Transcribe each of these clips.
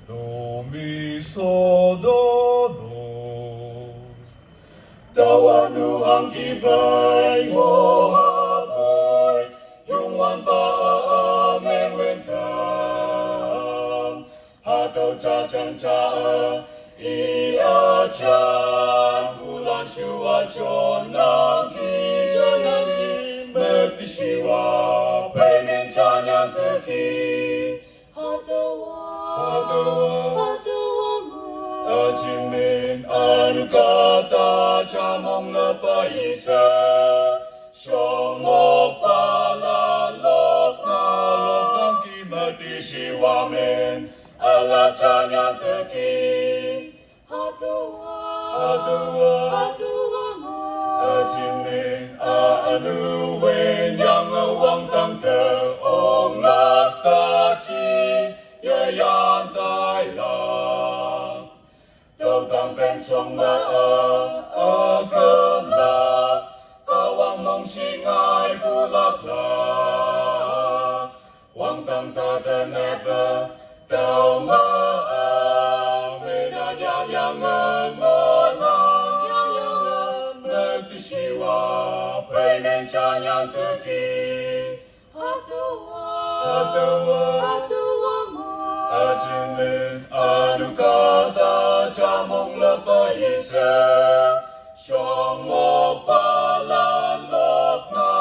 哆咪嗦哆哆，Tawa nu ang kibay mo hapoy, yung wan pa amen wentang, hataw cha chang cha ia chan, bulan shua chon nang ki, mati shiwa, pay men chan yang teki, hatawa Ajimin anu kata camong na paisa, Syomok palalok na kimati siwamen, ala canyan teki, hatawa Ajimin anu wen yang awang tang teong laksaci, yayan tai lang. Tàu tăng bên sông mà ở cơn lạc, kawang mong si ngai bu lạc lạc, wang tăng ta tên nẹp tàu mà về na yang ngô nè ti si wa pay men cha yang tu ki, hatawa Ajimin anu kata camong lepaisa, Syomok palalok na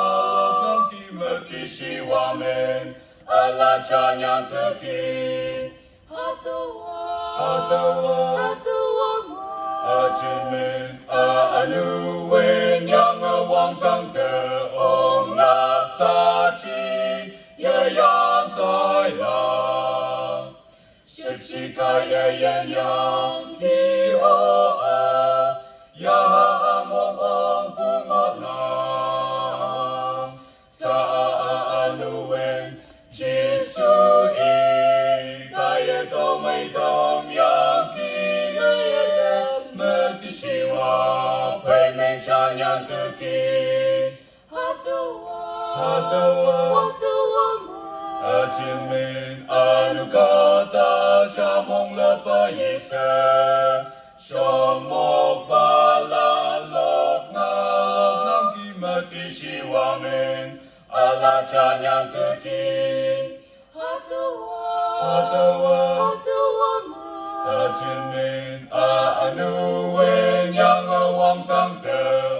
kimati siwamen, ala canyan teki, hatawa Ajimin anu wen yang awang tang teong laksaci, yayan tai lang. Sipsi kaya yan yang ki o a, ya among ong pungonang, sa anuwen Jesu i, kaya to may tom yang ki, mati siwa, pay men chan yang teki, hatawa Ajimin anu kata camong lepaisa, Syomok palalok na kimati siwamen, ala canyan teki, hatawa Ajimin anu wen yang awang tang te